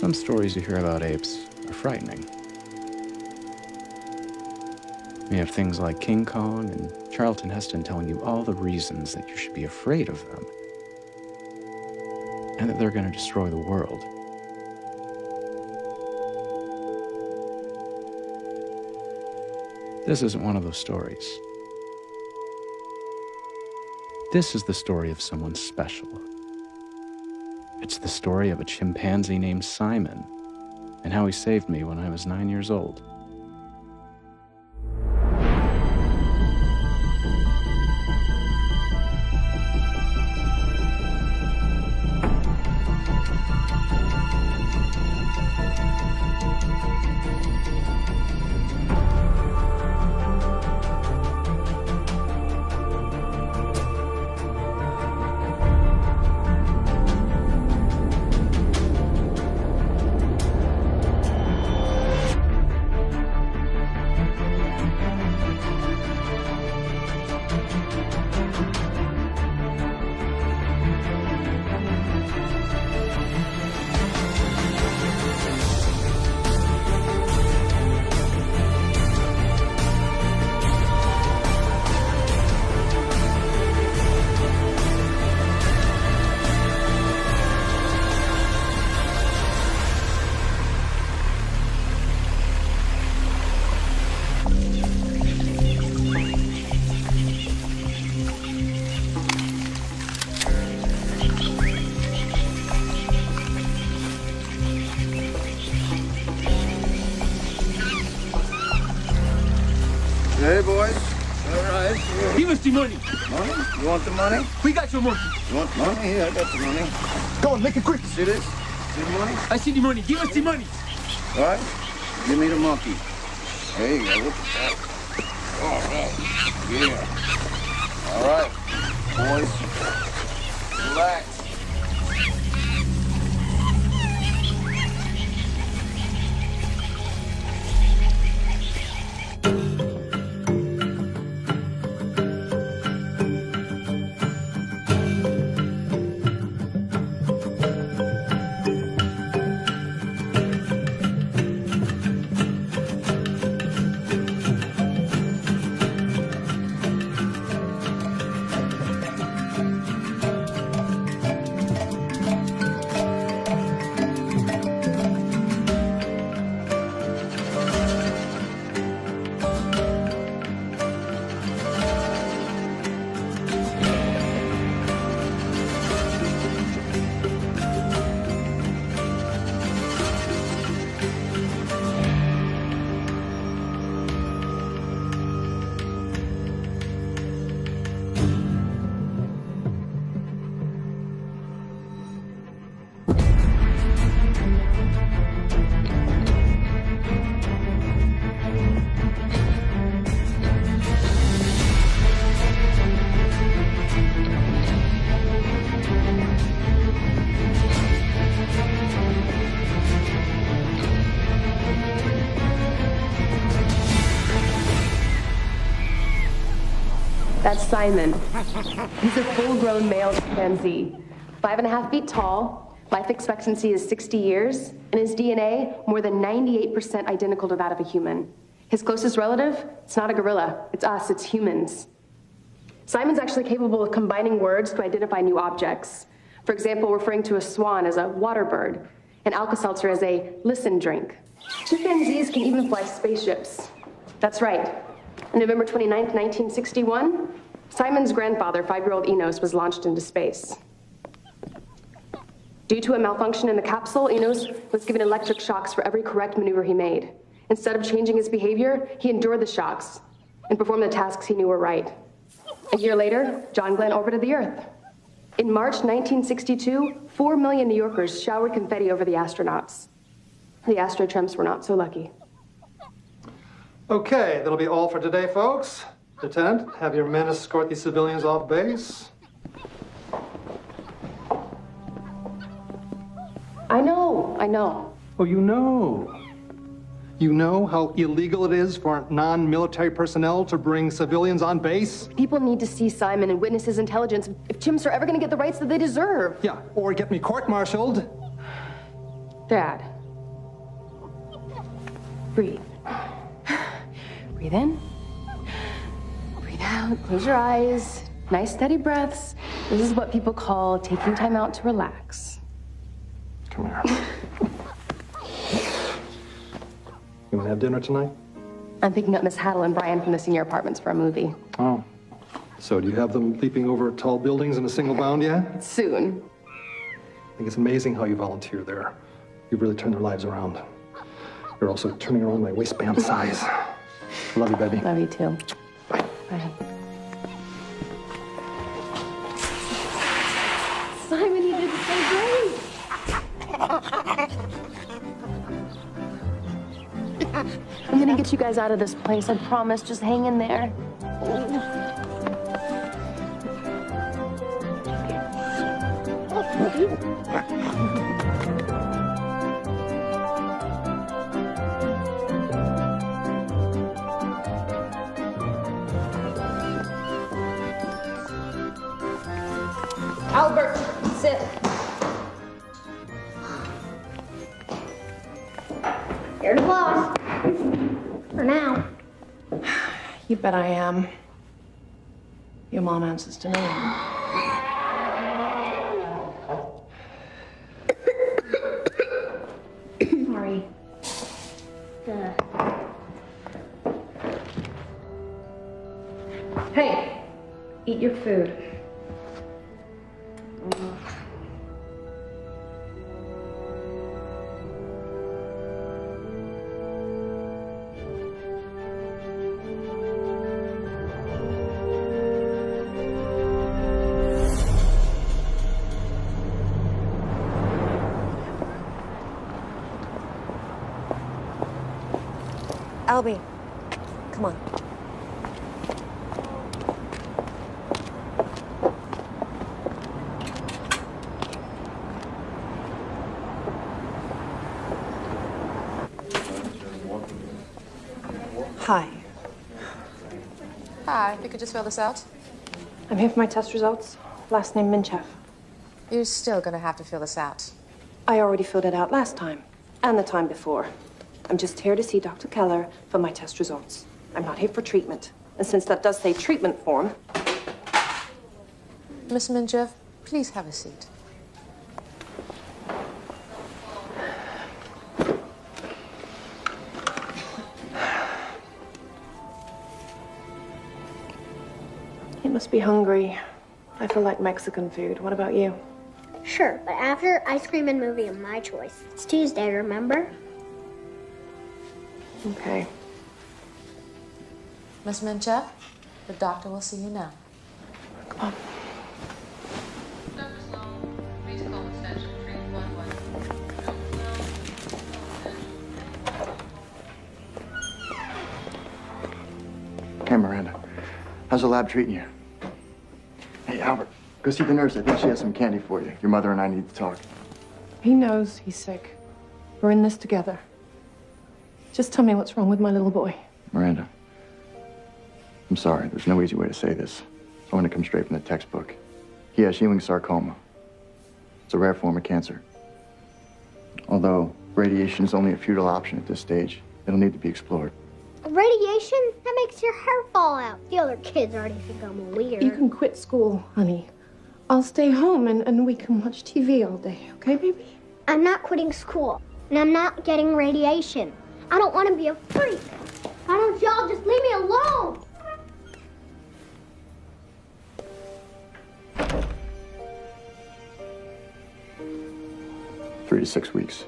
Some stories you hear about apes are frightening. You have things like King Kong and Charlton Heston telling you all the reasons that you should be afraid of them, and that they're going to destroy the world. This isn't one of those stories. This is the story of someone special. It's the story of a chimpanzee named Simon, and how he saved me when I was 9 years old. Hey, boys. All right. Give us the money. Money? You want the money? We got your money. You want money? Here, I got the money. Go on, make it quick. See this? See the money? I see the money. Give us the money. All right. Give me the monkey. There you go. Look at that. All right. Yeah. All right. Boys. Relax. That's Simon. He's a full-grown male chimpanzee, 5.5 feet tall, life expectancy is 60 years, and his DNA more than 98% identical to that of a human. His closest relative, it's not a gorilla, it's us, it's humans. Simon's actually capable of combining words to identify new objects. For example, referring to a swan as a water bird, and Alka-Seltzer as a listen drink. Chimpanzees can even fly spaceships. That's right. On November 29th, 1961, Simon's grandfather, 5-year-old Enos, was launched into space. Due to a malfunction in the capsule, Enos was given electric shocks for every correct maneuver he made. Instead of changing his behavior, he endured the shocks and performed the tasks he knew were right. A year later, John Glenn orbited the Earth. In March 1962, 4 million New Yorkers showered confetti over the astronauts. The astrotramps were not so lucky. Okay, that'll be all for today, folks. Lieutenant, have your men escort these civilians off base. I know. Oh, you know. You know how illegal it is for non-military personnel to bring civilians on base? People need to see Simon and witness his intelligence if chimps are ever going to get the rights that they deserve. Yeah, or get me court-martialed. Dad, Breathe. Breathe in. Breathe out. Close your eyes. Nice steady breaths. This is what people call taking time out to relax. Come here. You want to have dinner tonight? I'm picking up Miss Haddle and Brian from the senior apartments for a movie. Oh. So do you have them leaping over tall buildings in a single bound yet? Soon. I think it's amazing how you volunteer there. You've really turned their lives around. You're also turning around my waistband size. Love you, baby. Love you too. Bye. Bye. Simon, you did so great. I'm gonna get you guys out of this place, I promise. Just hang in there. Albert, sit. You're the boss. For now. You bet I am. Your mom answers to me. Sorry. Hey, eat your food. Albie, come on. Hi. Hi, if you could just fill this out. I'm here for my test results. Last name Minchev. You're still gonna have to fill this out. I already filled it out last time, and the time before. I'm just here to see Dr. Keller for my test results. I'm not here for treatment. And since that does say treatment form... Miss Minchev, please have a seat. You must be hungry. I feel like Mexican food. What about you? Sure, but after ice cream and movie of my choice. It's Tuesday, remember? Okay. Miss Minchev, the doctor will see you now. Come on. Hey, Miranda. How's the lab treating you? Hey, Albert, go see the nurse. I think she has some candy for you. Your mother and I need to talk. He knows he's sick. We're in this together. Just tell me what's wrong with my little boy. Miranda, I'm sorry. There's no easy way to say this. I want to come straight from the textbook. He has Ewing sarcoma. It's a rare form of cancer. Although radiation is only a futile option at this stage, it'll need to be explored. Radiation? That makes your hair fall out. The other kids already think I'm weird. You can quit school, honey. I'll stay home and we can watch TV all day, okay, baby? I'm not quitting school, and I'm not getting radiation. I don't want to be a freak. Why don't y'all just leave me alone? Three to 6 weeks.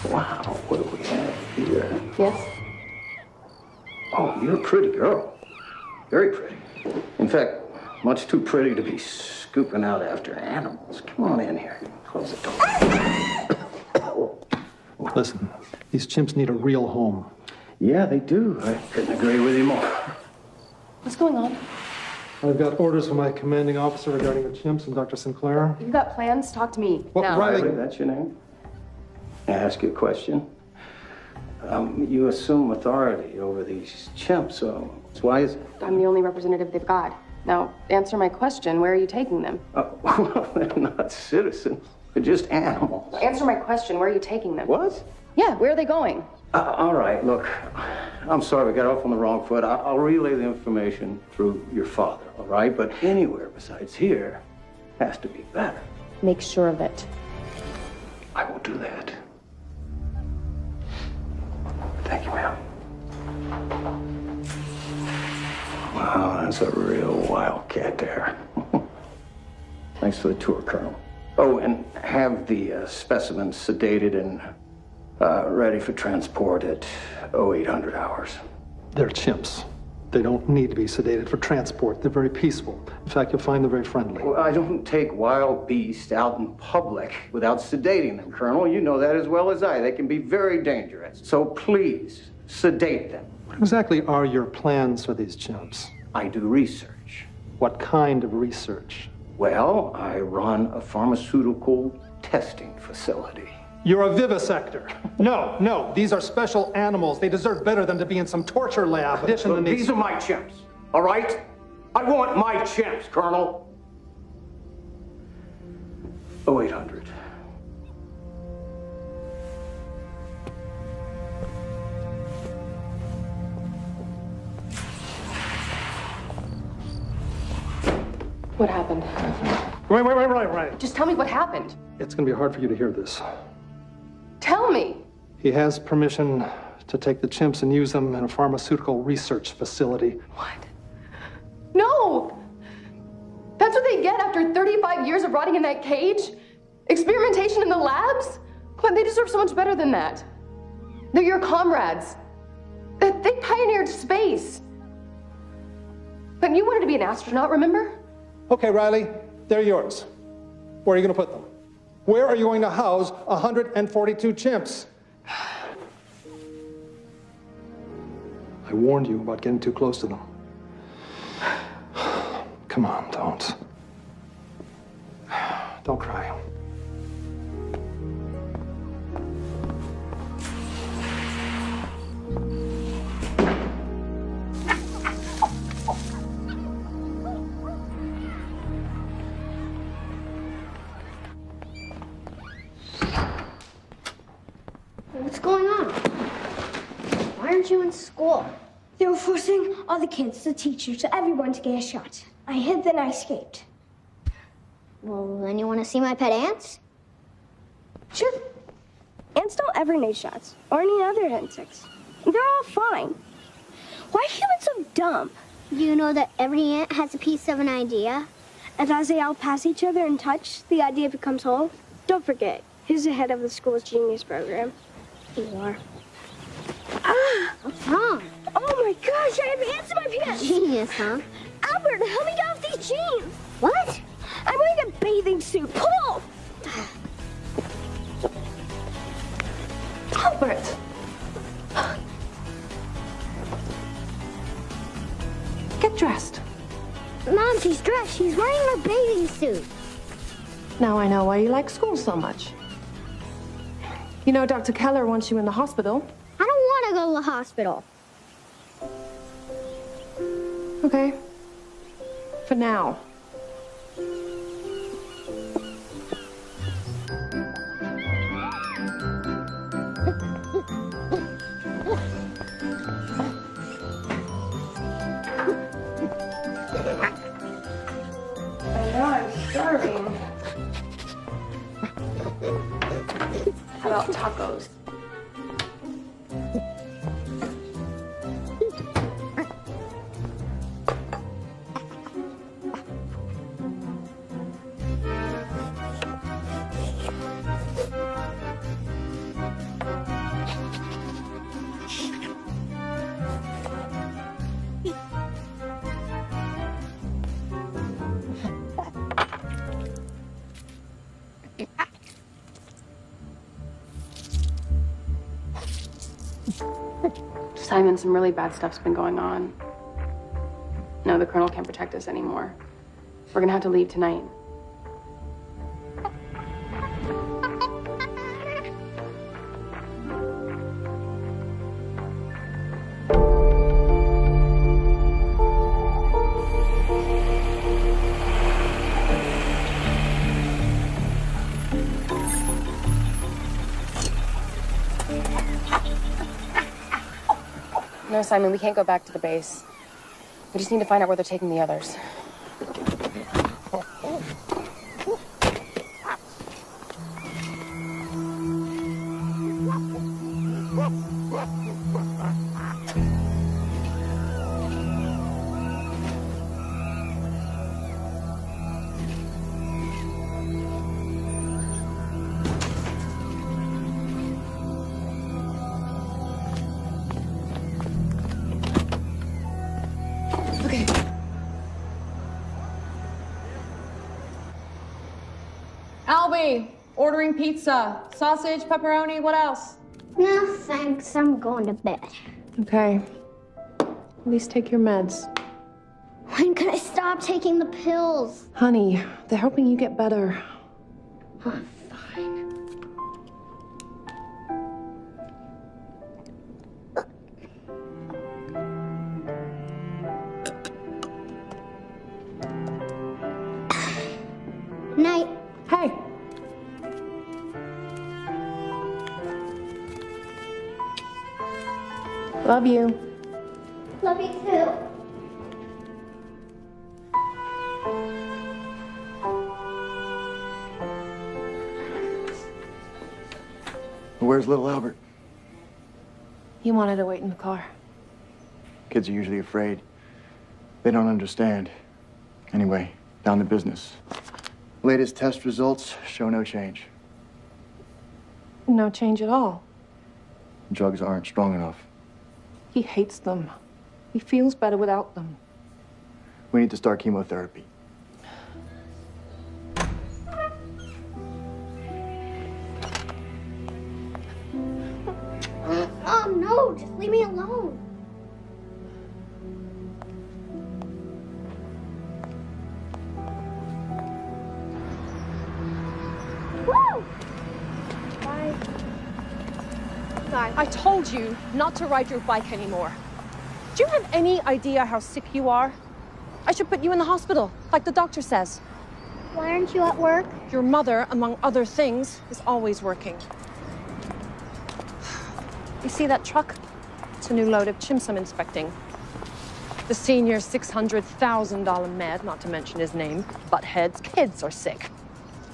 Wow, what do we have here? Yes? Oh, you're a pretty girl. Very pretty. In fact, Much too pretty to be scooping out after animals. Come on in here. Close the door. Listen, these chimps need a real home. Yeah, they do. I couldn't agree with you more. What's going on? I've got orders from my commanding officer regarding the chimps and Dr. Sinclair. You've got plans? Talk to me. What, now. Riley? That's your name? May I ask you a question? You assume authority over these chimps, so why is it? I'm the only representative they've got. Now, answer my question. Where are you taking them? Well, they're not citizens. They're just animals. Answer my question. Where are you taking them? What? Yeah, where are they going? All right, look, I'm sorry, we got off on the wrong foot. I'll relay the information through your father, all right? But anywhere besides here has to be better. Make sure of it. I will do that. Thank you, ma'am. Wow, that's a real wildcat there. Thanks for the tour, Colonel. Oh, and have the specimens sedated and ready for transport at 0800 hours. They're chimps. They don't need to be sedated for transport. They're very peaceful. In fact, you'll find them very friendly. Well, I don't take wild beasts out in public without sedating them, Colonel. You know that as well as I. They can be very dangerous. So please, sedate them. What exactly are your plans for these chimps? I do research. What kind of research? Well, I run a pharmaceutical testing facility. You're a vivisector. No, these are special animals. They deserve better than to be in some torture lab. Look, these are my chimps, all right? I want my chimps, Colonel. 0800. What happened? Right. Just tell me what happened. It's going to be hard for you to hear this. Tell me. He has permission to take the chimps and use them in a pharmaceutical research facility. What? No! That's what they get after 35 years of rotting in that cage? Experimentation in the labs? But they deserve so much better than that. They're your comrades. They pioneered space. But you wanted to be an astronaut, remember? Okay, Riley, they're yours. Where are you going to put them? Where are you going to house 142 chimps? I warned you about getting too close to them. Come on, don't. Don't cry. What's going on? Why aren't you in school? They were forcing all the kids, the teachers, everyone to get a shot. I hid, then I escaped. Well, then you want to see my pet ants? Sure. Ants don't ever need shots, or any other insects. They're all fine. Why are humans so dumb? You know that every ant has a piece of an idea? And as they all pass each other and touch, the idea becomes whole. Don't forget, who's the head of the school's genius program? You are. Ah! What's wrong? Oh my gosh, I have ants in my pants! Genius, huh? Albert, help me get off these jeans! What? I'm wearing a bathing suit. Pull! Albert! Get dressed. Mom, she's dressed. She's wearing my bathing suit. Now I know why you like school so much. You know, Dr. Keller wants you in the hospital. I don't want to go to the hospital. Okay. For now. I know, I'm starving. How about tacos? Simon, some really bad stuff's been going on. No, the Colonel can't protect us anymore. We're gonna have to leave tonight. No, Simon, we can't go back to the base. We just need to find out where they're taking the others. Albie, ordering pizza. Sausage, pepperoni, what else? No, thanks. I'm going to bed. Okay. At least take your meds. When can I stop taking the pills? Honey, they're helping you get better. Oh, fine. Night. Hey. Love you. Love you too. Where's little Albert? He wanted to wait in the car. Kids are usually afraid. They don't understand. Anyway, down to business. Latest test results show no change. No change at all. Drugs aren't strong enough. He hates them. He feels better without them. We need to start chemotherapy. Oh, no, just leave me alone. Woo! Bye. I told you not to ride your bike anymore. Do you have any idea how sick you are? I should put you in the hospital, like the doctor says. Why aren't you at work? Your mother, among other things, is always working. You see that truck? It's a new load of chimps I'm inspecting. The senior $600,000 med, not to mention his name, Butthead's kids are sick.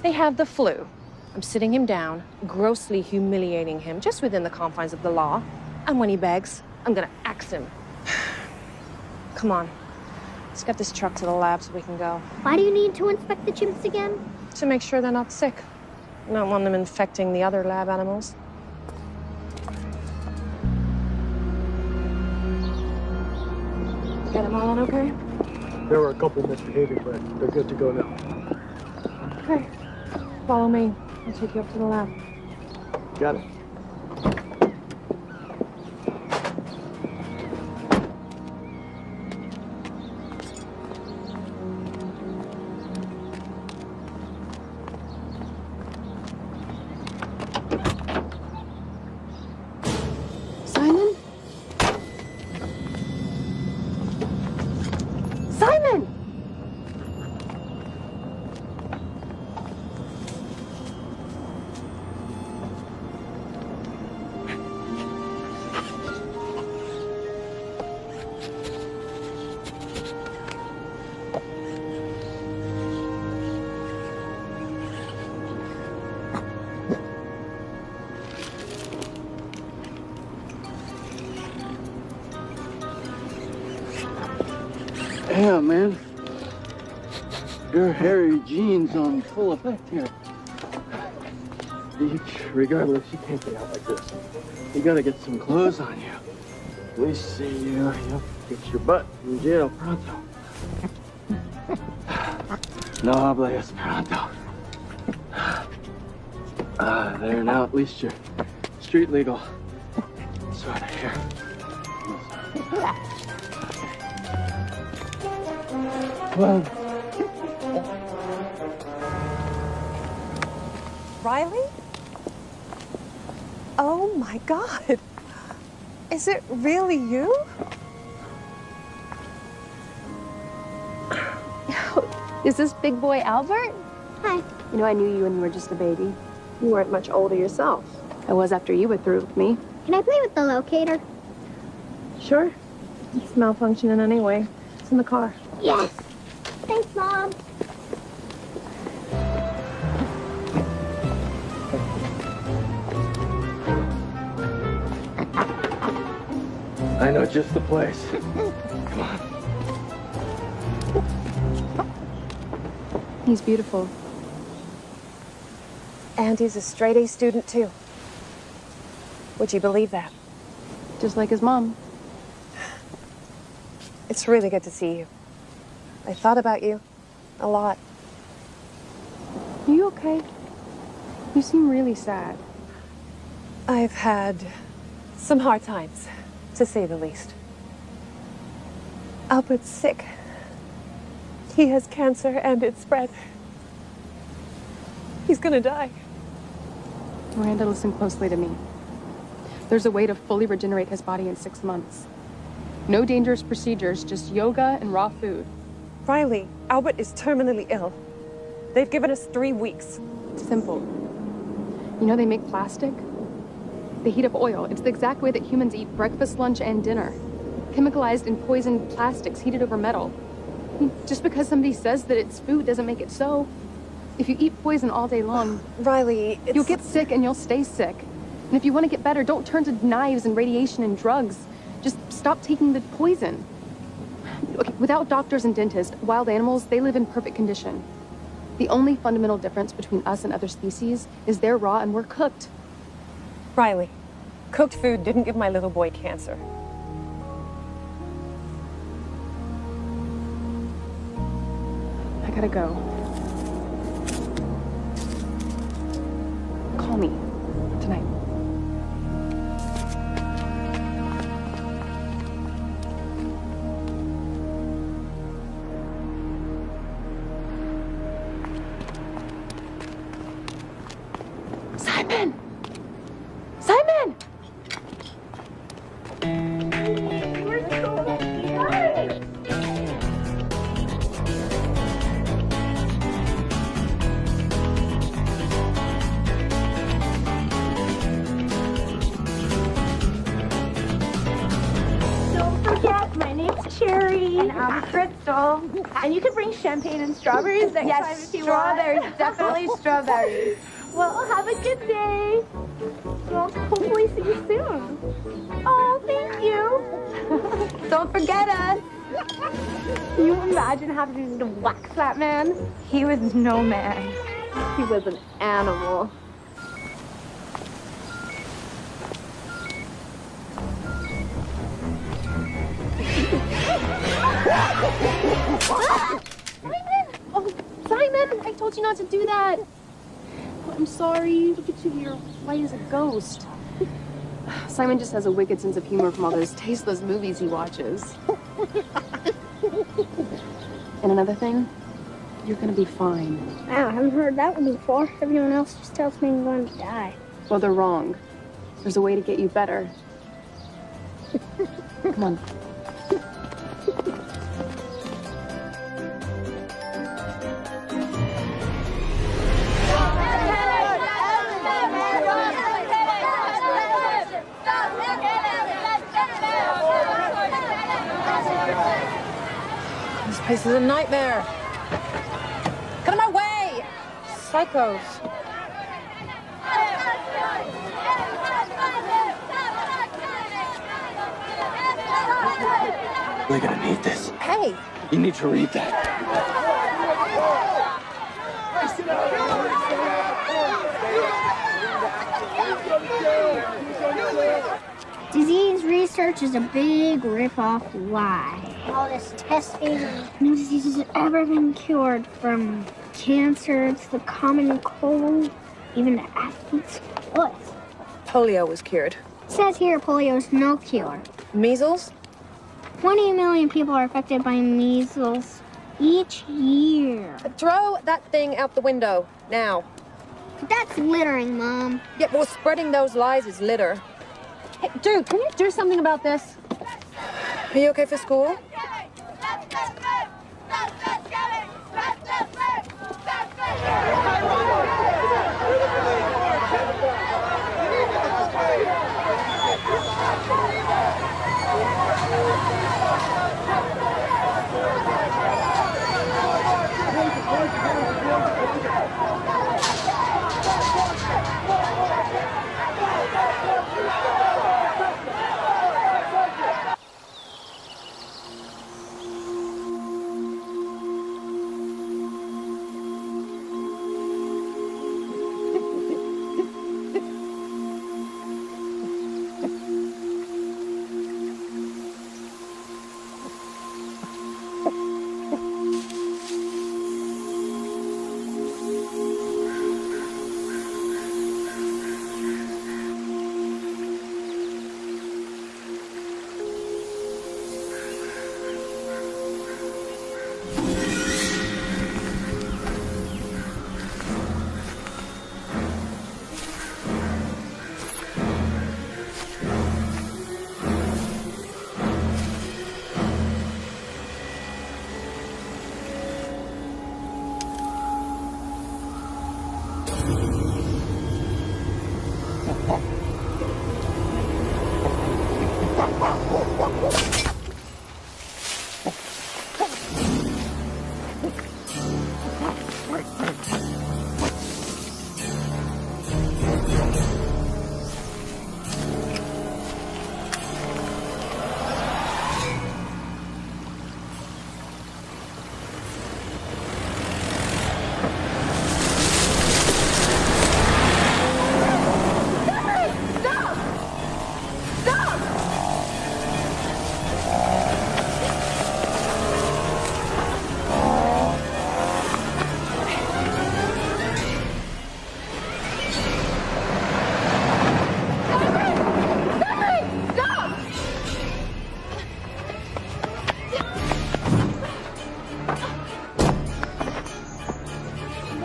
They have the flu. I'm sitting him down, grossly humiliating him just within the confines of the law. And when he begs, I'm gonna axe him. Come on, let's get this truck to the lab so we can go. Why do you need to inspect the chimps again? To make sure they're not sick. I don't want them infecting the other lab animals. Get them all on okay? There were a couple misbehaving, but they're good to go now. Okay, follow me. I'll take you up to the lab. Got it. Simon? Simon! Yeah, man. Your hairy jeans on full effect here. Regardless, you can't get out like this. You gotta get some clothes on you. At least see you get your butt in jail pronto. No habla esperanto. There now, at least you're street legal. Sort of here. Well, Riley? Oh my God. Is it really you? Is this big boy Albert? Hi. You know, I knew you when you were just a baby. You weren't much older yourself. I was after you were through with me. Can I play with the locator? Sure. It's malfunctioning anyway. It's in the car. Yes. Thanks, Mom. I know just the place. Come on. He's beautiful. And he's a straight-A student, too. Would you believe that? Just like his mom. It's really good to see you. I thought about you a lot. Are you okay? You seem really sad. I've had some hard times, to say the least. Albert's sick. He has cancer and it's spread. He's gonna die. Miranda, listen closely to me. There's a way to fully regenerate his body in 6 months. No dangerous procedures, just yoga and raw food. Riley, Albert is terminally ill. They've given us 3 weeks. It's simple. You know they make plastic? They heat up oil. It's the exact way that humans eat breakfast, lunch, and dinner. Chemicalized and poisoned plastics heated over metal. I mean, just because somebody says that it's food doesn't make it so. If you eat poison all day long, Riley, you'll get sick and you'll stay sick. And if you want to get better, don't turn to knives and radiation and drugs. Just stop taking the poison. Okay, without doctors and dentists, wild animals, they live in perfect condition. The only fundamental difference between us and other species is they're raw and we're cooked. Riley, cooked food didn't give my little boy cancer. I gotta go. Call me tonight. Simon! Simon! And I'm Crystal. And you can bring champagne and strawberries next time if you want. Strawberries, definitely strawberries. Well, have a good day. Well, hopefully see you soon. Oh, thank you. Don't forget us. Can you imagine having to wax that man? He was no man. He was an animal. Simon! Oh, Simon! I told you not to do that. Oh, I'm sorry. Look at you. You're white as a ghost. Simon just has a wicked sense of humor from all those tasteless movies he watches. And another thing, you're gonna be fine. Wow, I haven't heard that one before. Everyone else just tells me I'm going to die. Well, they're wrong. There's a way to get you better. Come on. This place is a nightmare. Get out of my way! Psychos. We're gonna need this. Hey! You need to read that. Disease research is a big rip-off lie. All this testing, no disease has ever been cured, from cancer to the common cold, even to athlete's foot. Polio was cured. It says here polio's no cure. Measles? 20 million people are affected by measles each year. Throw that thing out the window, now. That's littering, Mom. Yeah, well, spreading those lies is litter. Hey, dude, can you do something about this? Are you okay for school?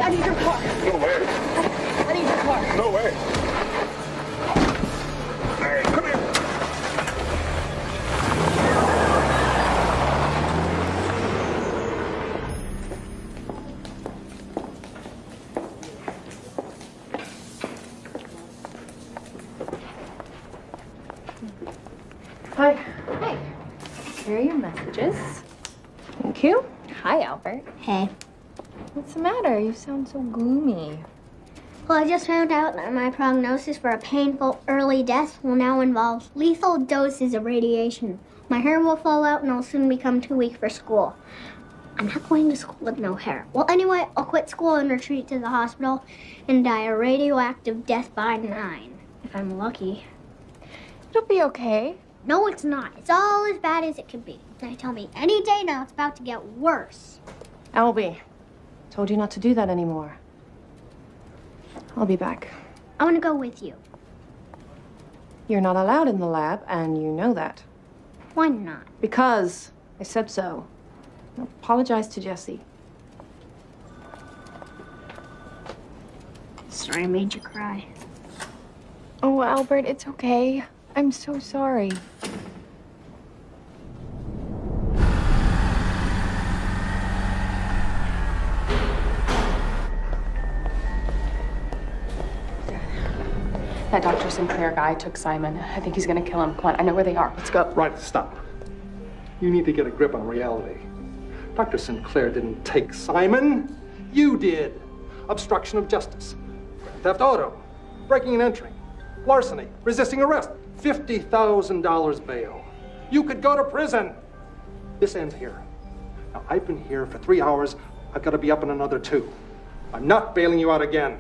I need your car. No way. I need your car. No way. Hey, come here. Hi. Hey. Here are your messages. Thank you. Hi, Albert. Hey. What's the matter? You sound so gloomy. Well, I just found out that my prognosis for a painful early death will now involve lethal doses of radiation. My hair will fall out and I'll soon become too weak for school. I'm not going to school with no hair. Well, anyway, I'll quit school and retreat to the hospital and die a radioactive death by 9, if I'm lucky. It'll be okay. No, it's not. It's all as bad as it can be. They tell me any day now it's about to get worse. Albie, told you not to do that anymore. I'll be back. I want to go with you. You're not allowed in the lab, and you know that. Why not? Because I said so. Apologize to Jessie. Sorry I made you cry. Oh, Albert, it's okay. I'm so sorry. That Dr. Sinclair guy took Simon. I think he's gonna kill him. Come on, I know where they are. Let's go. Right, stop. You need to get a grip on reality. Dr. Sinclair didn't take Simon. You did. Obstruction of justice, theft auto, breaking and entering, larceny, resisting arrest, $50,000 bail. You could go to prison. This ends here. Now, I've been here for 3 hours. I've got to be up in another 2. I'm not bailing you out again.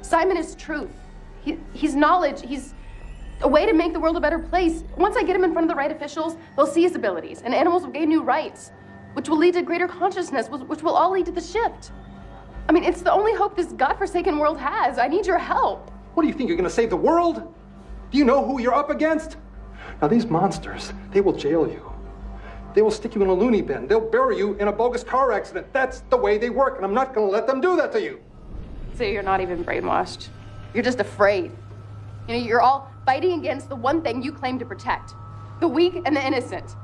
Simon is truth. He's knowledge. He's a way to make the world a better place. Once I get him in front of the right officials, they'll see his abilities, and animals will gain new rights, which will lead to greater consciousness, which will all lead to the shift. I mean, it's the only hope this godforsaken world has. I need your help. What do you think, you're going to save the world? Do you know who you're up against? Now, these monsters, they will jail you. They will stick you in a loony bin. They'll bury you in a bogus car accident. That's the way they work, and I'm not going to let them do that to you. So you're not even brainwashed. You're just afraid. You know, you're all fighting against the one thing you claim to protect. The weak and the innocent.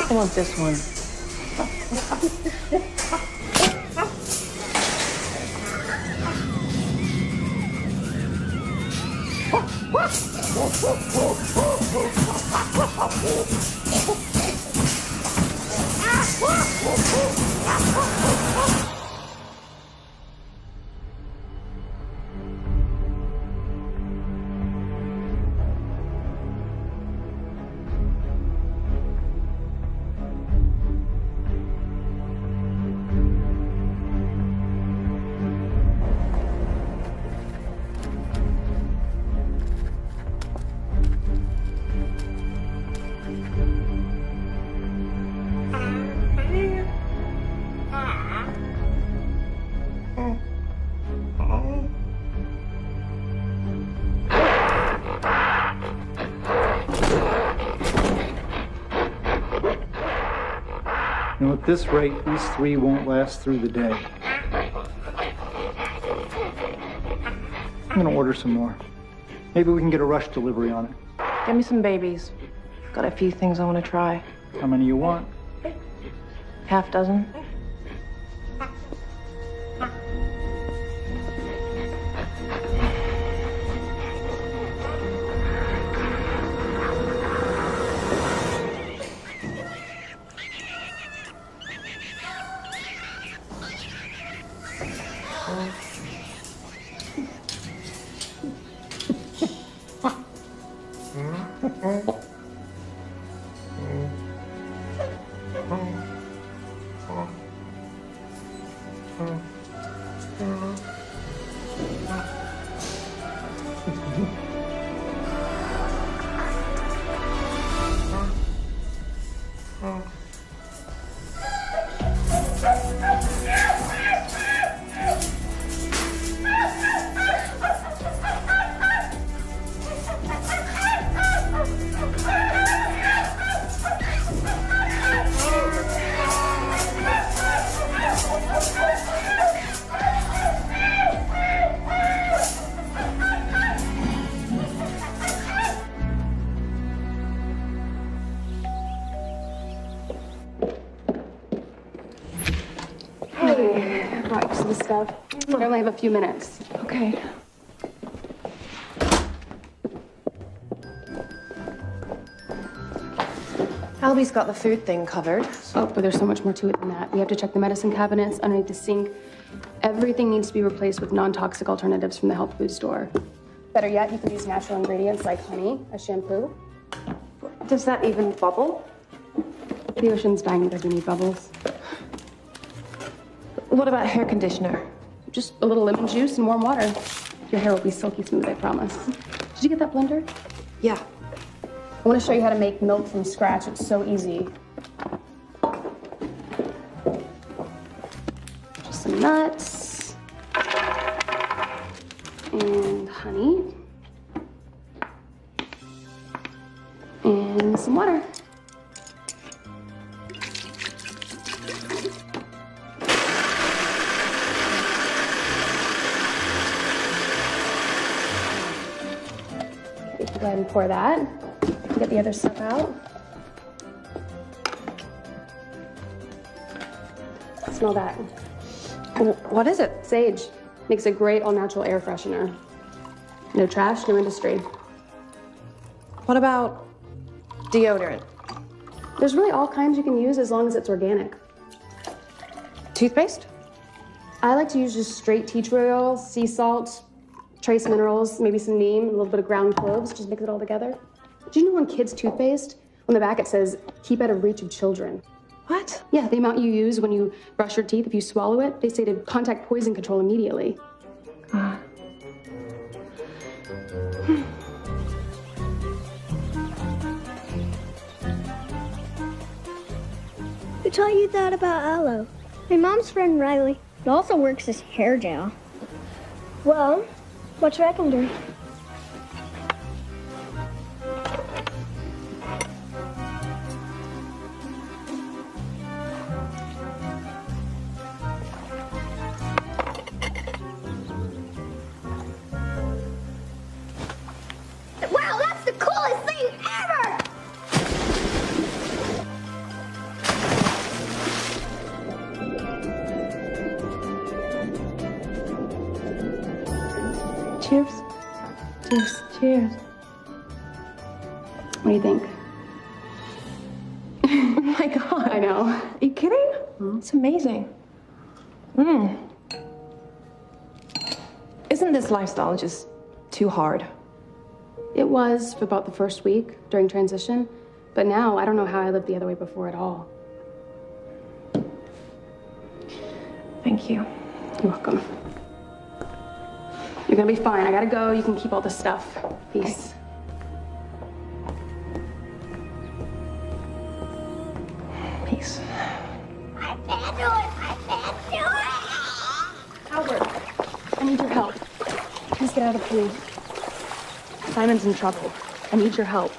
I want this one. You know, at this rate, these three won't last through the day. I'm gonna order some more. Maybe we can get a rush delivery on it. Get me some babies. Got a few things I want to try. How many you want? Half dozen. I only have a few minutes. Okay. Albie's got the food thing covered. Oh, but there's so much more to it than that. We have to check the medicine cabinets underneath the sink. Everything needs to be replaced with non-toxic alternatives from the health food store. Better yet, you can use natural ingredients like honey as shampoo. Does that even bubble? The ocean's dying because we need bubbles. What about hair conditioner? Just a little lemon juice and warm water. Your hair will be silky smooth, I promise. Did you get that blender? Yeah. I want to show you how to make milk from scratch. It's so easy. Just some nuts. And honey. And some water. Okay, go ahead and pour that. Get the other stuff out. Smell that. What is it? Sage. Makes a great all-natural air freshener. No trash, no industry. What about deodorant? There's really all kinds you can use as long as it's organic. Toothpaste? I like to use just straight tea tree oil, sea salt, trace minerals, maybe some neem, a little bit of ground cloves, just mix it all together. Do you know on kids' toothpaste, on the back it says, keep out of reach of children? What? Yeah, the amount you use when you brush your teeth, if you swallow it, they say to contact poison control immediately. Who taught you that about aloe? My mom's friend Riley. It also works as hair gel. Well, what you reckon, Drew? Wow, that's the coolest thing ever! Cheers. Cheers. Cheers. What do you think? Oh my God. I know. Are you kidding? It's amazing. Isn't this lifestyle just too hard? It was for about the first week during transition, but now I don't know how I lived the other way before at all. Thank you. You're welcome. You're gonna be fine. I gotta go. You can keep all this stuff. Peace. Peace. I can't do it! I can't do it! Albert, I need your help. Please get out of the pool. Simon's in trouble. I need your help.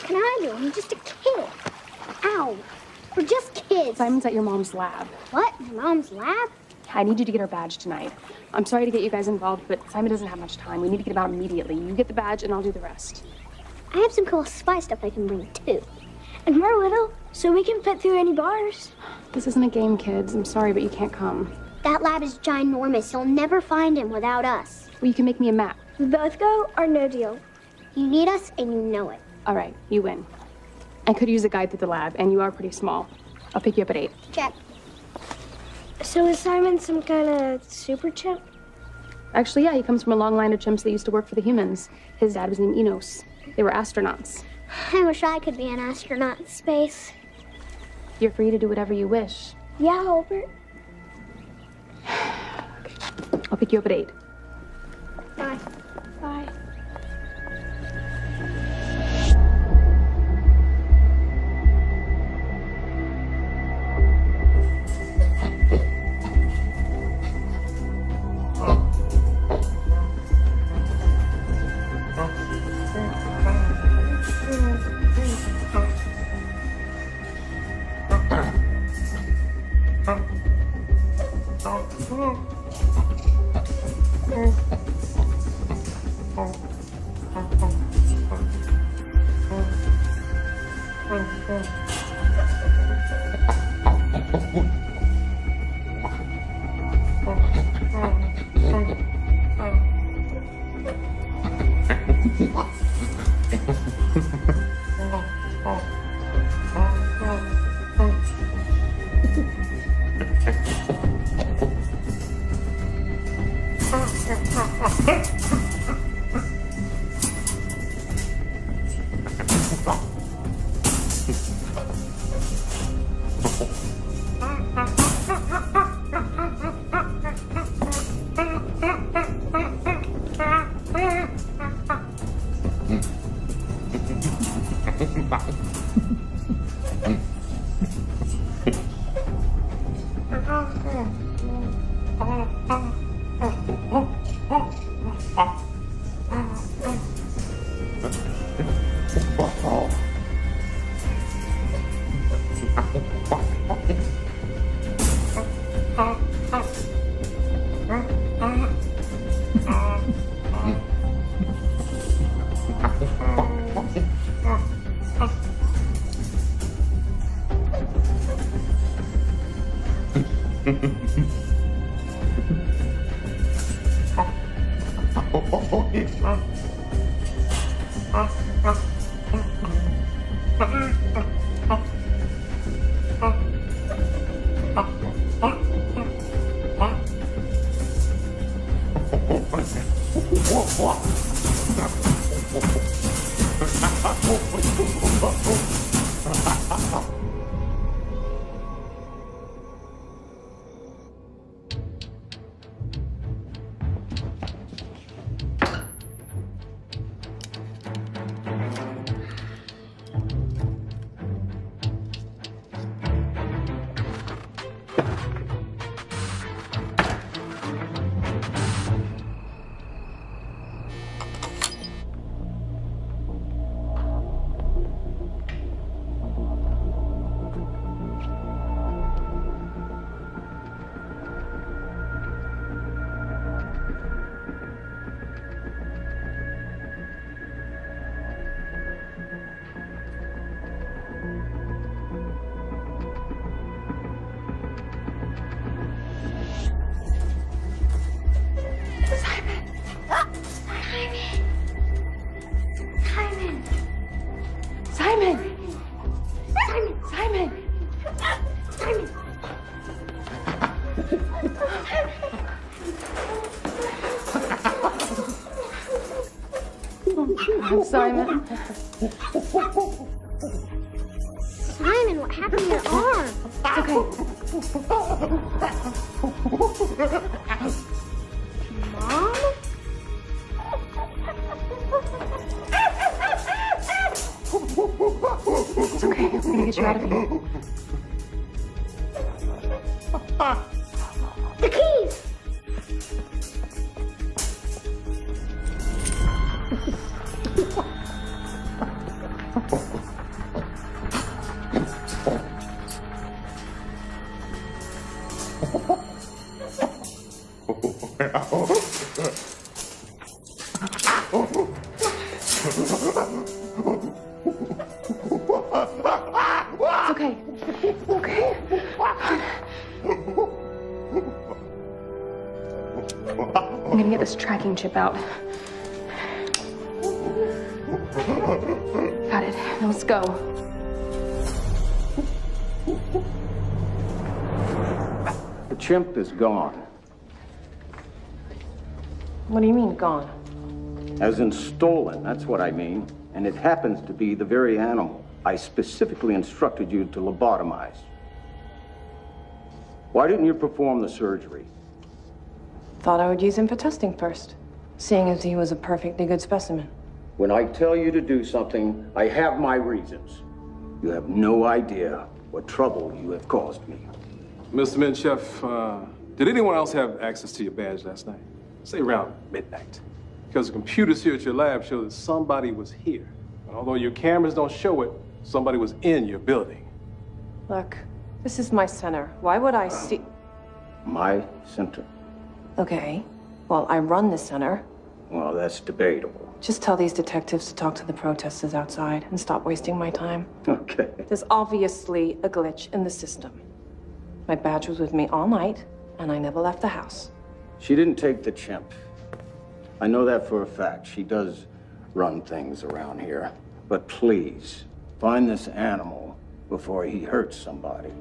Can I do it? I'm just a kid. Ow. We're just kids. Simon's at your mom's lab. What? My mom's lab? I need you to get her badge tonight. I'm sorry to get you guys involved, but Simon doesn't have much time. We need to get him out immediately. You get the badge, and I'll do the rest. I have some cool spy stuff I can bring, too. And we're little, so we can fit through any bars. This isn't a game, kids. I'm sorry, but you can't come. That lab is ginormous. You'll never find him without us. Well, you can make me a map. We both go or no deal. You need us, and you know it. All right, you win. I could use a guide through the lab, and you are pretty small. I'll pick you up at 8. Check. So is Simon some kind of super chimp? Actually, yeah, he comes from a long line of chimps that used to work for the humans. His dad was named Enos. They were astronauts. I wish I could be an astronaut in space. You're free to do whatever you wish. Yeah, Albert. I'll pick you up at 8. Bye. Bye. Simon. Simon, what happened to your arm? It's okay. Mom? It's okay. I'm gonna get you out of here. The keys! It's okay. Okay. I'm gonna get this tracking chip out. Got it. Now let's go. The chimp is gone. What do you mean, gone? As in stolen, that's what I mean. And it happens to be the very animal I specifically instructed you to lobotomize. Why didn't you perform the surgery? Thought I would use him for testing first, seeing as he was a perfectly good specimen. When I tell you to do something, I have my reasons. You have no idea what trouble you have caused me. Mr. Minchef, did anyone else have access to your badge last night? Say around midnight. Because the computers here at your lab show that somebody was here. And although your cameras don't show it, somebody was in your building. Look, this is my center. Why would I see... My center? Okay. Well, I run the center. Well, that's debatable. Just tell these detectives to talk to the protesters outside and stop wasting my time. Okay. There's obviously a glitch in the system. My badge was with me all night, and I never left the house. She didn't take the chimp. I know that for a fact. She does run things around here. But please, find this animal before he hurts somebody.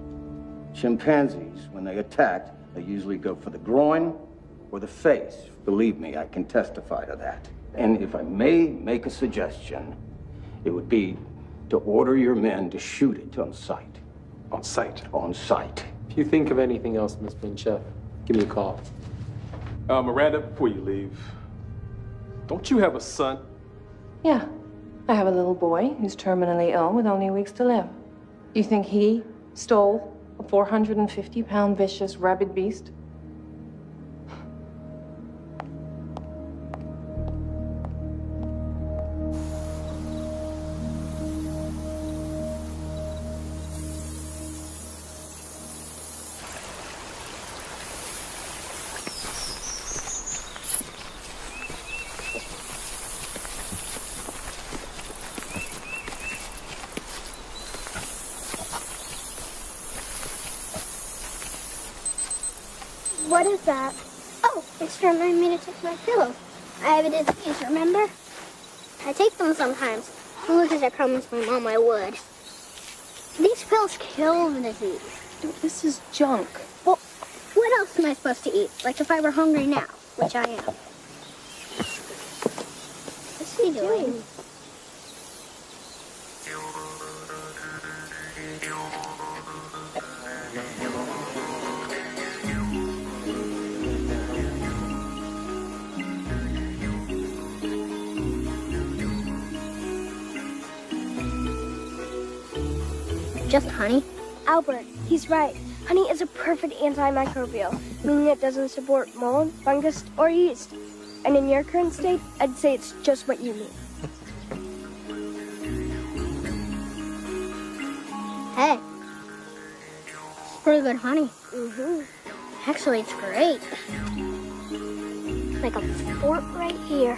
Chimpanzees, when they attack, they usually go for the groin or the face. Believe me, I can testify to that. And if I may make a suggestion, it would be to order your men to shoot it on sight. On sight? On sight. If you think of anything else, Miss Minchef, give me a call. Miranda, before you leave, don't you have a son? Yeah, I have a little boy who's terminally ill with only weeks to live. You think he stole a 450-pound vicious rabid beast? What is that? Oh, it's to remind me to take my pillow. I have a disease, remember? I take them sometimes. Only because I promised my mom I would. These pills kill the disease. This is junk. Well, what else am I supposed to eat? Like if I were hungry now, which I am. What's he doing? Just honey? Albert, he's right. Honey is a perfect antimicrobial, meaning it doesn't support mold, fungus, or yeast. And in your current state, I'd say it's just what you need. Hey. It's pretty good honey. Actually, it's great. Like a fort right here.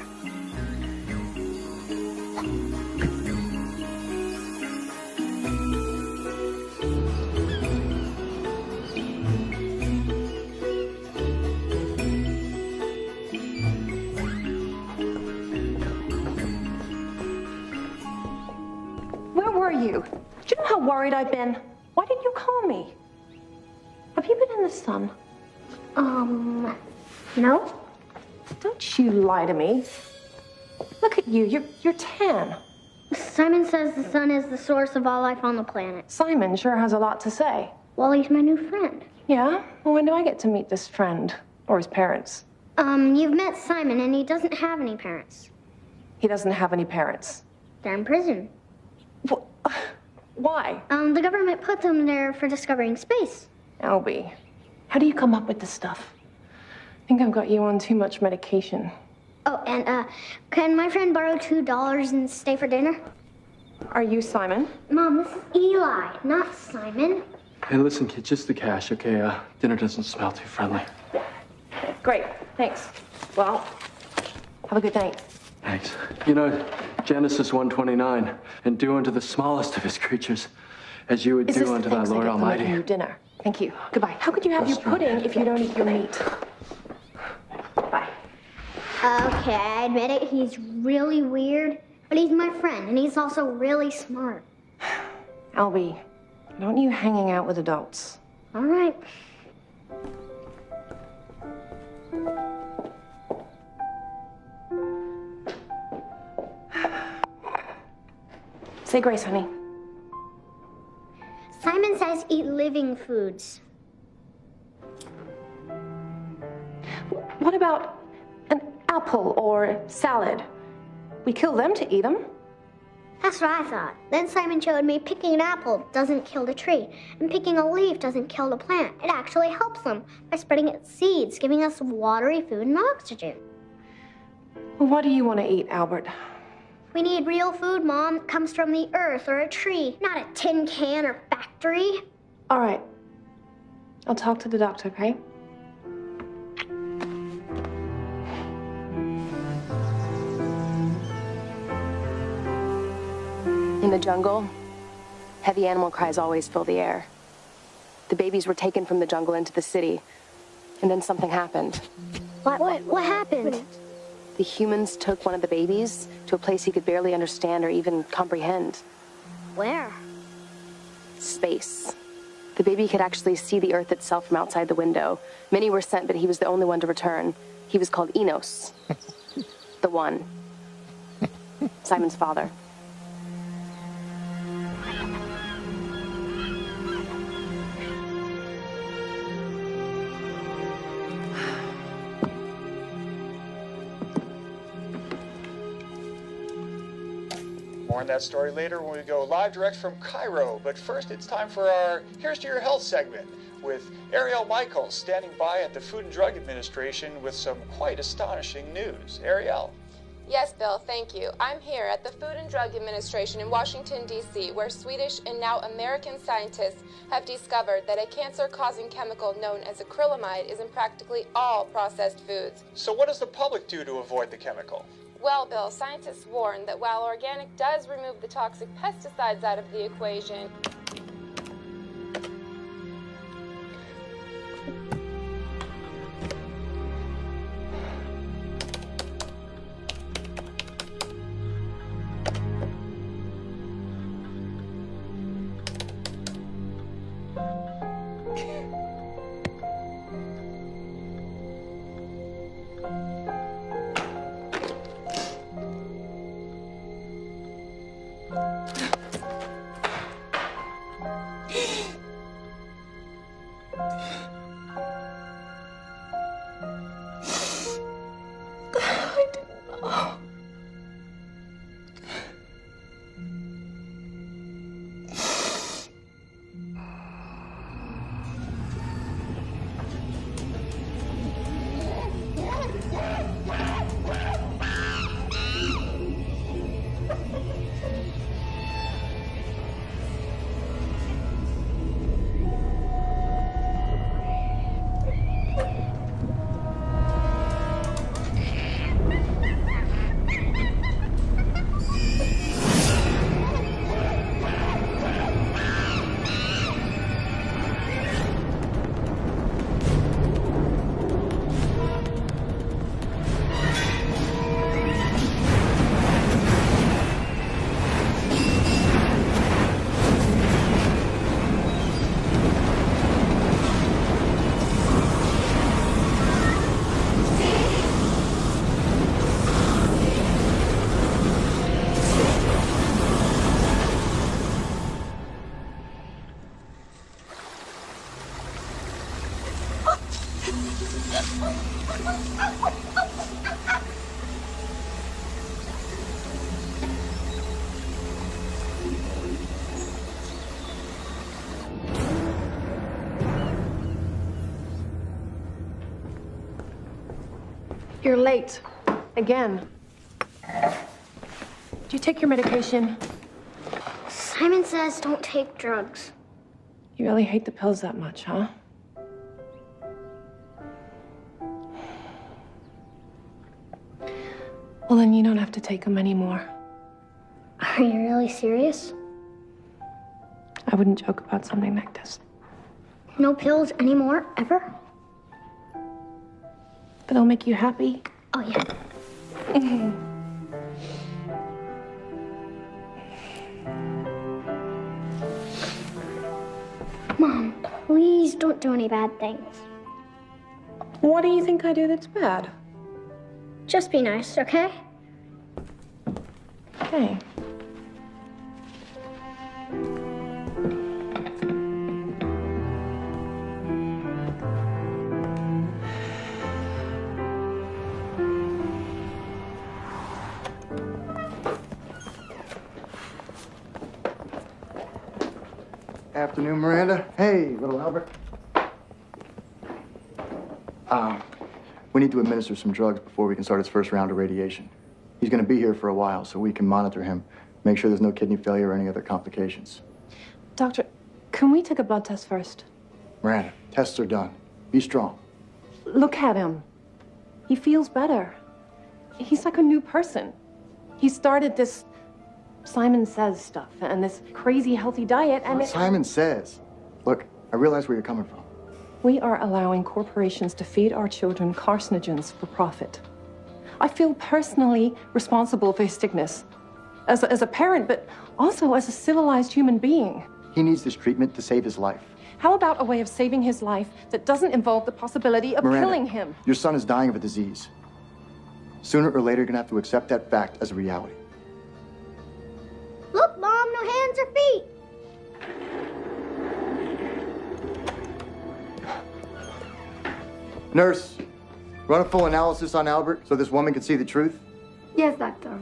You? Do you know how worried I've been? Why didn't you call me? Have you been in the sun? No. Don't you lie to me. Look at you. You're tan. Simon says the sun is the source of all life on the planet. Simon sure has a lot to say. Well, he's my new friend. Yeah? Well, when do I get to meet this friend? Or his parents? You've met Simon, and he doesn't have any parents. He doesn't have any parents? They're in prison. Why? The government put them there for discovering space. Albie, how do you come up with this stuff? I think I've got you on too much medication. Oh, and, can my friend borrow $2 and stay for dinner? Are you Simon? Mom, this is Eli, not Simon. Hey, listen, kid, just the cash, okay? Dinner doesn't smell too friendly. Great, thanks. Well, have a good night. Thanks. You know, Genesis 1:29, and do unto the smallest of his creatures as you would do unto thy Lord Almighty. Your dinner. Thank you. Goodbye. How could you have your pudding if you don't eat your meat? Bye. Okay, I admit it, he's really weird, but he's my friend, and he's also really smart. Albie, don't you hanging out with adults. All right. Say grace, honey. Simon says eat living foods. What about an apple or salad? We kill them to eat them. That's what I thought. Then Simon showed me picking an apple doesn't kill the tree, and picking a leaf doesn't kill the plant. It actually helps them by spreading its seeds, giving us watery food and oxygen. Well, what do you want to eat, Albert? We need real food, Mom, that comes from the earth or a tree, not a tin can or factory. All right. I'll talk to the doctor, okay? In the jungle, heavy animal cries always fill the air. The babies were taken from the jungle into the city, and then something happened. What happened? The humans took one of the babies to a place he could barely understand or even comprehend. Where? Space. The baby could actually see the earth itself from outside the window. Many were sent, but he was the only one to return. He was called Enos. The One. Simon's father. More on that story later when we go live direct from Cairo. But first, it's time for our Here's to Your Health segment with Ariel Michaels standing by at the Food and Drug Administration with some quite astonishing news. Ariel. Yes, Bill, thank you. I'm here at the Food and Drug Administration in Washington, D.C., where Swedish and now American scientists have discovered that a cancer-causing chemical known as acrylamide is in practically all processed foods. So what does the public do to avoid the chemical? Well, Bill, scientists warn that while organic does remove the toxic pesticides out of the equation, You're late. Again. Do you take your medication? Simon says don't take drugs. You really hate the pills that much, huh? Well, then you don't have to take them anymore. Are you really serious? I wouldn't joke about something like this. No pills anymore, ever? But they'll make you happy. Oh, yeah. Mom, please don't do any bad things. What do you think I do that's bad? Just be nice, okay? Okay. Afternoon, Miranda. Hey, little Albert. We need to administer some drugs before we can start his first round of radiation. He's going to be here for a while, so we can monitor him, make sure there's no kidney failure or any other complications. Doctor, can we take a blood test first? Miranda, tests are done. Be strong. Look at him. He feels better. He's like a new person. He started this Simon Says stuff and this crazy healthy diet and Simon Says. Look, I realize where you're coming from. We are allowing corporations to feed our children carcinogens for profit. I feel personally responsible for his sickness. As a parent, but also as a civilized human being. He needs this treatment to save his life. How about a way of saving his life that doesn't involve the possibility of Miranda, killing him? Your son is dying of a disease. Sooner or later, you're gonna have to accept that fact as a reality. Look, Mom, no hands or feet. Nurse, run a full analysis on Albert so this woman can see the truth. Yes, doctor.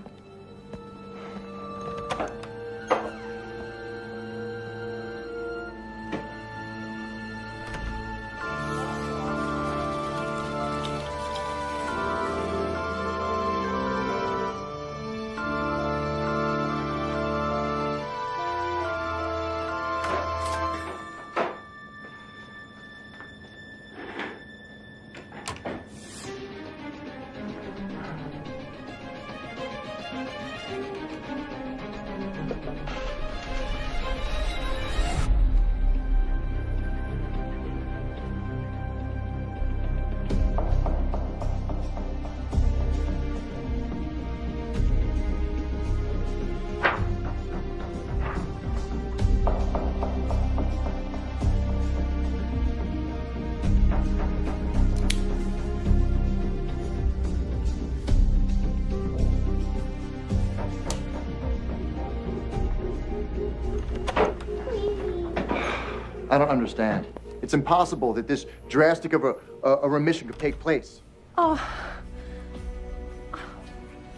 I don't understand. It's impossible that this drastic of a remission could take place. Oh.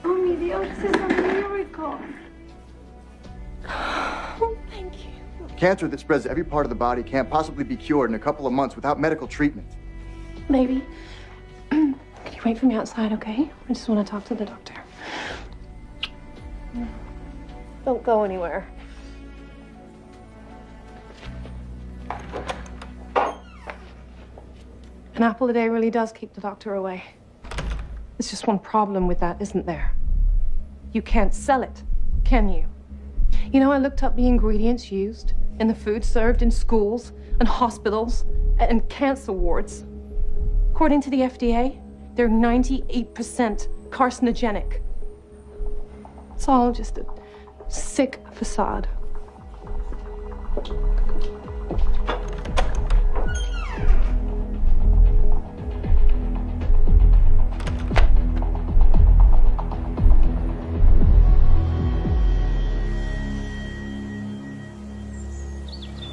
Mommy, the oats is a miracle. Thank you. Cancer that spreads to every part of the body can't possibly be cured in a couple of months without medical treatment. Maybe. Can you wait for me outside, okay? I just want to talk to the doctor. Don't go anywhere. An apple a day really does keep the doctor away. There's just one problem with that, isn't there? You can't sell it, can you? You know, I looked up the ingredients used in the food served in schools and hospitals and cancer wards. According to the FDA, they're 98% carcinogenic. It's all just a sick facade.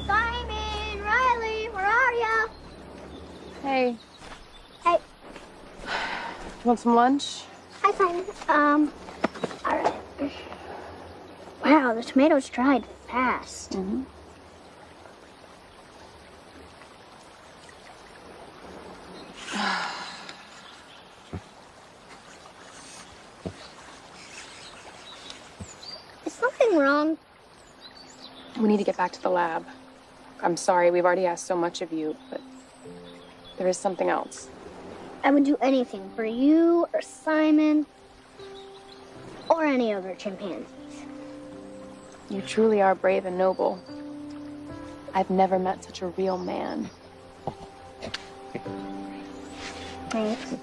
Simon, Riley, where are ya? Hey. Hey. Want some lunch? Hi, Simon. All right. Wow, the tomatoes dried fast. Mm-hmm. Is something wrong? We need to get back to the lab. I'm sorry, we've already asked so much of you, but there is something else. I would do anything for you or Simon or any other chimpanzees. You truly are brave and noble. I've never met such a real man. Thanks.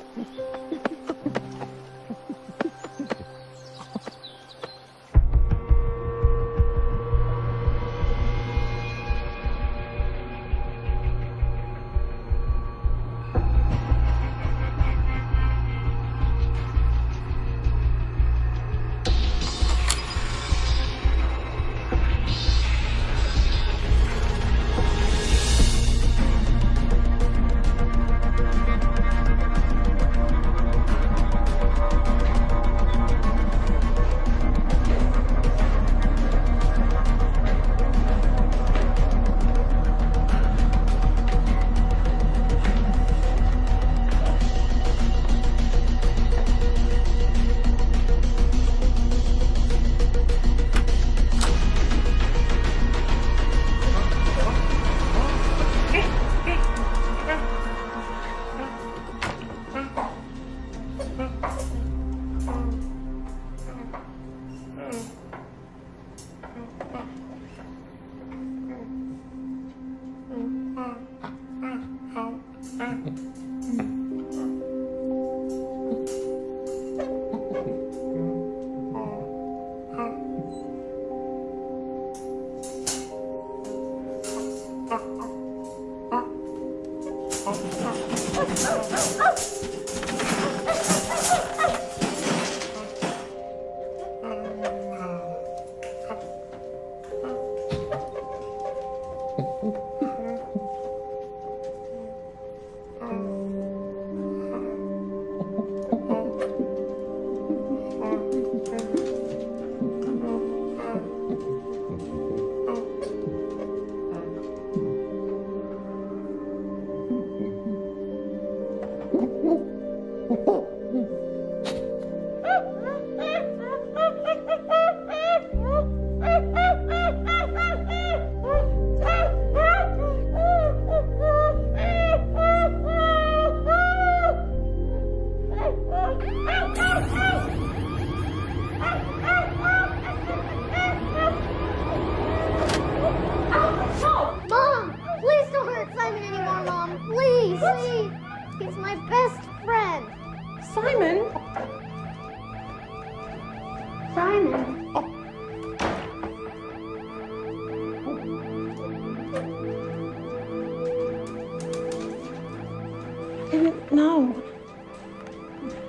No.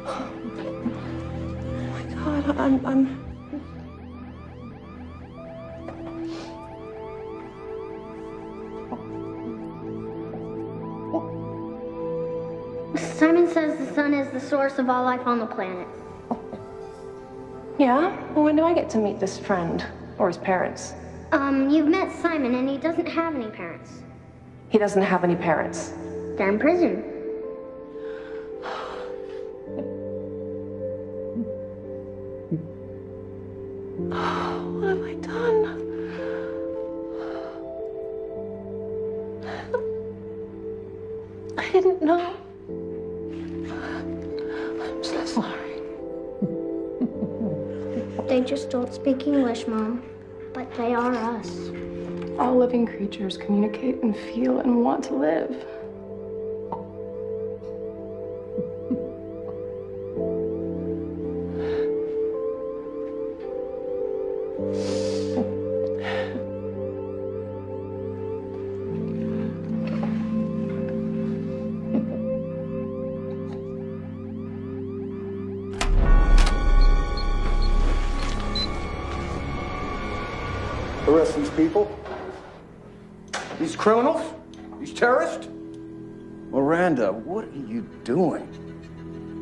Oh my God, I'm... Simon says the sun is the source of all life on the planet. Yeah? Well, when do I get to meet this friend? Or his parents? You've met Simon and he doesn't have any parents. He doesn't have any parents. They're in prison. What have I done? I didn't know. I'm so sorry. They just don't speak English, Mom. But they are us. All living creatures communicate and feel and want to live. Arrest these people? These criminals? These terrorists? Miranda, what are you doing?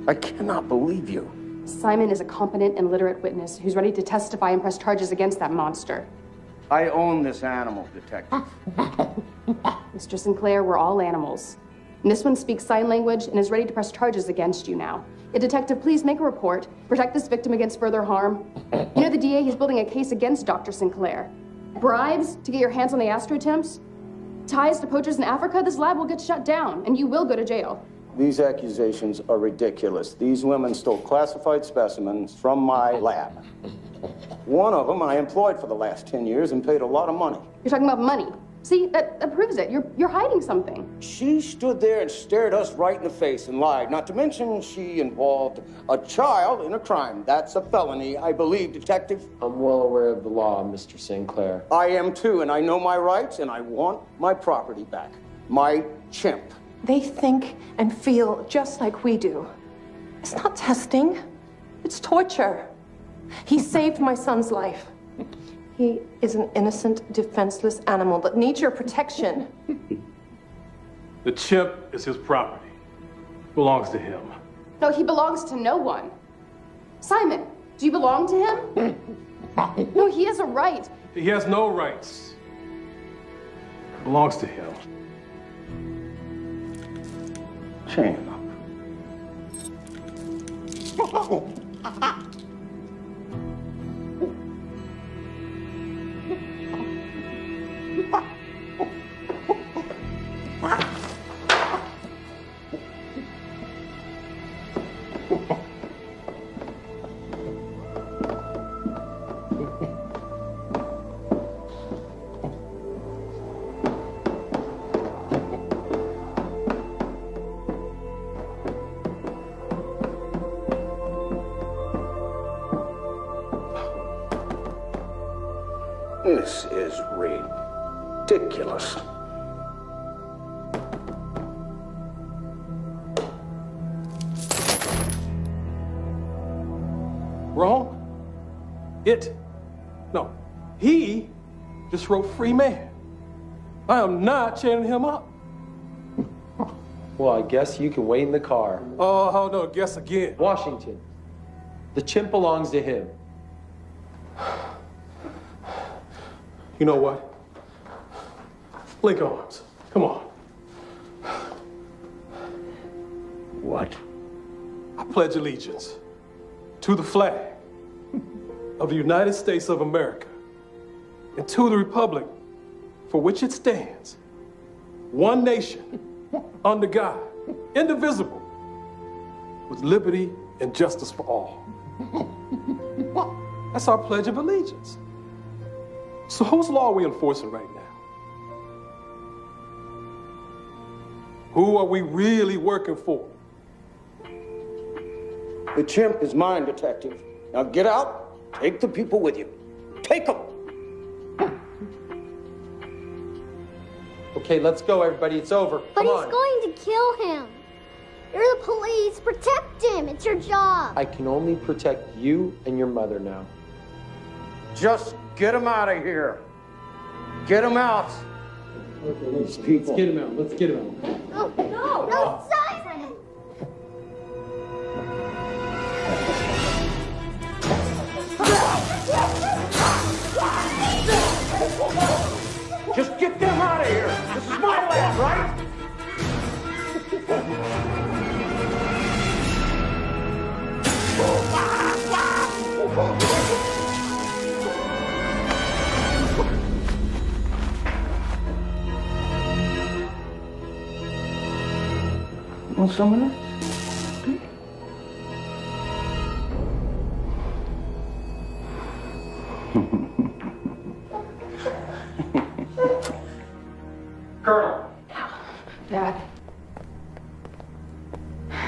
I cannot believe you. Simon is a competent and literate witness who's ready to testify and press charges against that monster. I own this animal, Detective. Mr. Sinclair, we're all animals. And this one speaks sign language and is ready to press charges against you now. Detective, please make a report. Protect this victim against further harm. You know the DA, he's building a case against Dr. Sinclair. Bribes to get your hands on the Astro attempts? Ties to poachers in Africa? This lab will get shut down, and you will go to jail. These accusations are ridiculous. These women stole classified specimens from my lab. One of them I employed for the last 10 years and paid a lot of money. You're talking about money. See, that proves it. You're hiding something. She stood there and stared us right in the face and lied. Not to mention she involved a child in a crime. That's a felony, I believe, Detective. I'm well aware of the law, Mr. Sinclair. I am too, and I know my rights, and I want my property back. My chimp. They think and feel just like we do. It's not testing. It's torture. He saved my son's life. He is an innocent, defenseless animal that needs your protection. The chimp is his property. Belongs to him. No, he belongs to no one. Simon, do you belong to him? No, he has a right. He has no rights. It belongs to him. Shame. This is ridiculous. Wrong? No, he just wrote free man. I am not chaining him up. Well, I guess you can wait in the car. Oh, no, guess again. Washington. The chimp belongs to him. You know what? Link arms. Come on. What? I pledge allegiance to the flag of the United States of America and to the republic for which it stands, one nation, under God, indivisible, with liberty and justice for all. That's our pledge of allegiance. So whose law are we enforcing right now? Who are we really working for? The chimp is mine, Detective. Now get out, take the people with you. Take them! Okay, let's go, everybody. It's over. But Come on. he's going to kill him. You're the police. Protect him. It's your job. I can only protect you and your mother now. Just get him out of here. Get him out. Okay, let's get him out. Let's get him out. No, Simon. right? Want some of this? Colonel. Dad.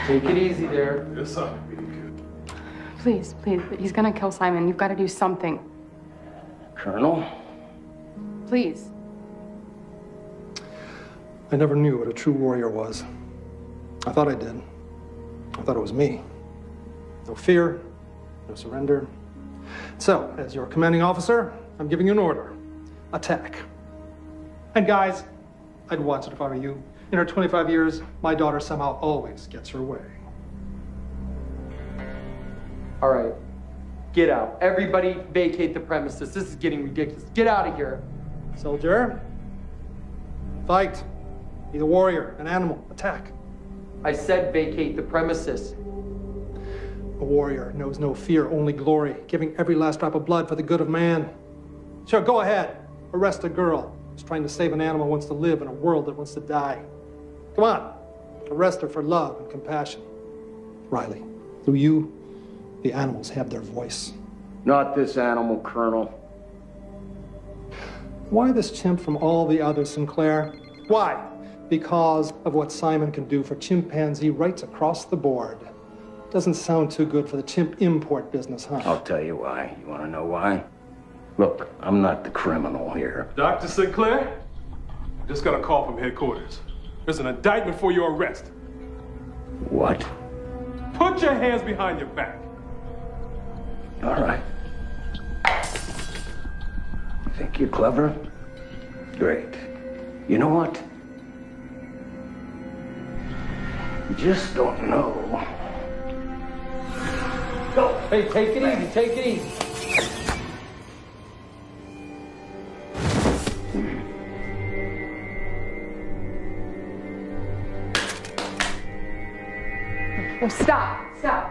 Take it easy there. Yes, son. Be good. Please, please. He's gonna kill Simon. You've got to do something. Colonel? Please. I never knew what a true warrior was. I thought I did. I thought it was me. No fear, no surrender. So, as your commanding officer, I'm giving you an order. Attack. And guys, I'd watch it if I were you. In her 25 years, my daughter somehow always gets her way. All right. Get out. Everybody vacate the premises. This is getting ridiculous. Get out of here. Soldier, fight. Be the warrior, an animal, attack. I said vacate the premises. A warrior knows no fear, only glory, giving every last drop of blood for the good of man. Sure, go ahead. Arrest a girl who's trying to save an animal who wants to live in a world that wants to die. Come on. Arrest her for love and compassion. Riley, through you, the animals have their voice. Not this animal, Colonel. Why this chimp from all the others, Sinclair? Why? Because of what Simon can do for chimpanzee rights across the board. Doesn't sound too good for the chimp import business, huh? I'll tell you why. You want to know why? Look, I'm not the criminal here. Dr. Sinclair? Just got a call from headquarters. There's an indictment for your arrest. What? Put your hands behind your back. All right. You think you're clever? Great. You know what? You just don't know. Go. Hey, take it easy. Take it easy. Oh, stop. Stop.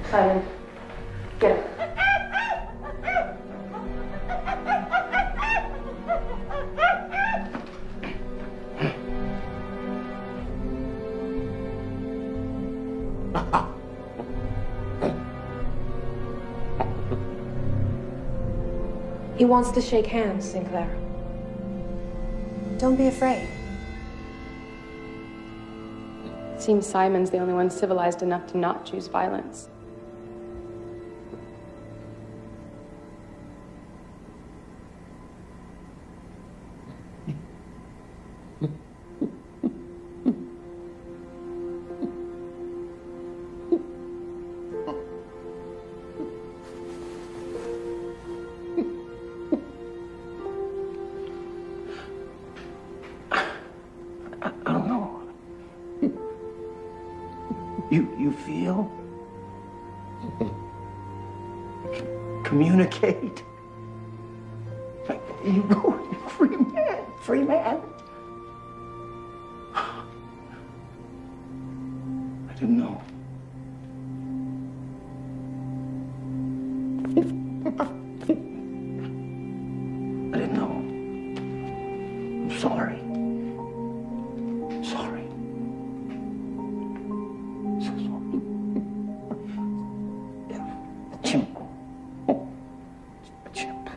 Simon, get him. He wants to shake hands, Sinclair. Don't be afraid. It seems Simon's the only one civilized enough to not choose violence. You feel? Communicate? You go, free man, free man. I didn't know. I didn't know. I'm sorry. Sorry. So sorry. A chimp. A chimp.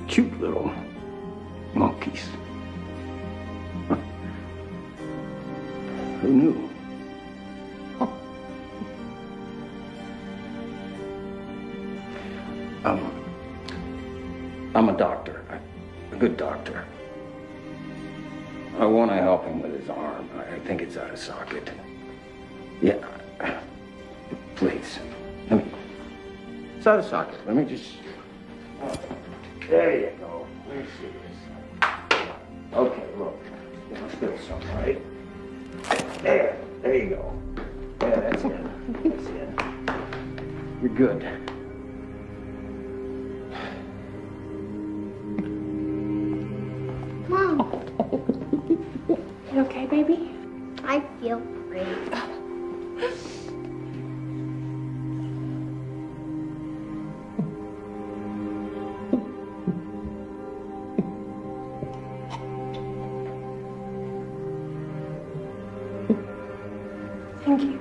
Cute little monkeys. Who knew? I'm a doctor, a good doctor. I want to help him with his arm. I think it's out of socket. Yeah, Please. Let me... It's out of socket. Let me just... There you go. Let me see this. Okay, look. Feel some, right? There you go. Yeah, that's it. That's it. You're good. Mom. You okay, baby? I feel great. Thank you.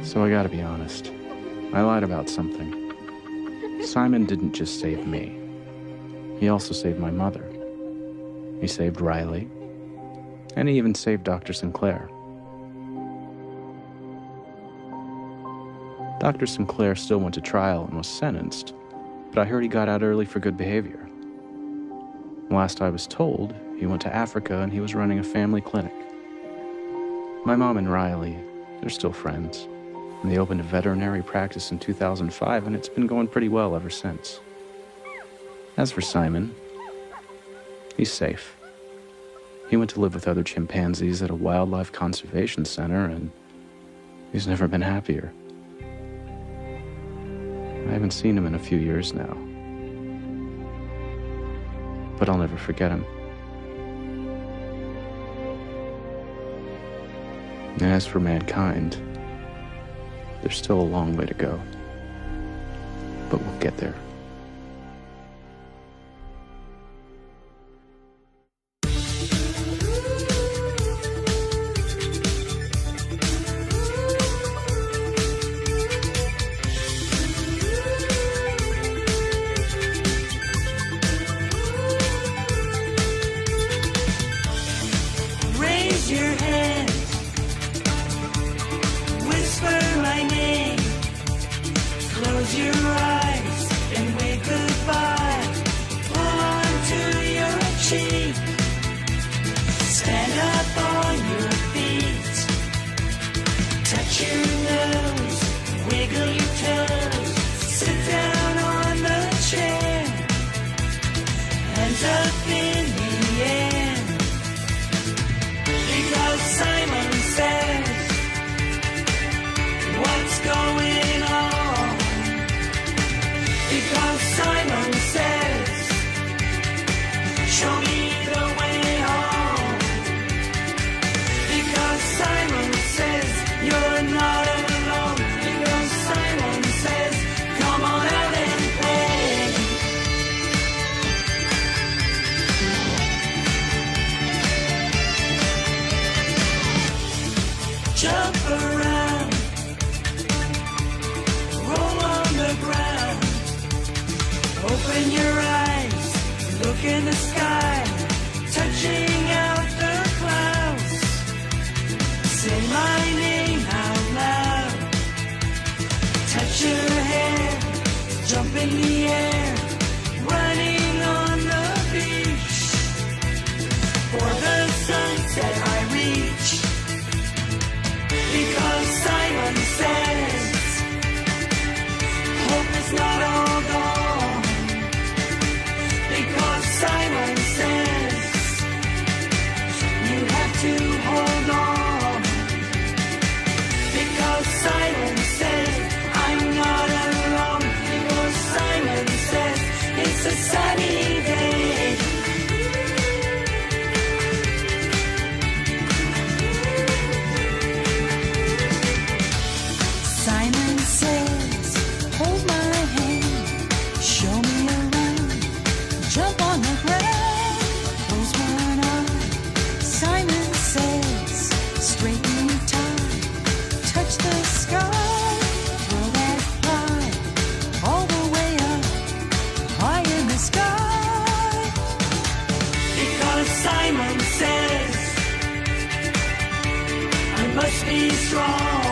So I gotta be honest. I lied about something. Simon didn't just save me. He also saved my mother. He saved Riley. And he even saved Dr. Sinclair. Dr. Sinclair still went to trial and was sentenced, but I heard he got out early for good behavior. Last I was told, he went to Africa and he was running a family clinic. My mom and Riley, they're still friends. And they opened a veterinary practice in 2005, and it's been going pretty well ever since. As for Simon, he's safe. He went to live with other chimpanzees at a wildlife conservation center, and he's never been happier. I haven't seen him in a few years now, but I'll never forget him. And as for mankind, there's still a long way to go, but we'll get there. Raise your hand, whisper my name, close your eyes and wave goodbye, pull onto your cheek, stand up on your feet, touch your nose, wiggle your toes, sit down on the chair, hands up in the air. Because Simon says, what's going on? Because Simon says, show me the way home. Because Simon says, you're not alone. Because Simon says, come on out and play. Jump around, roll on the ground, open your eyes, look in the sky, touching out the clouds, say my name out loud, touch your hair, jump in the air, running on the beach, for the sunset I reach. Because Simon says, hope is not all gone. Because Simon says, you have to hold on. Because Simon says, I'm not alone. Because Simon says, just be strong.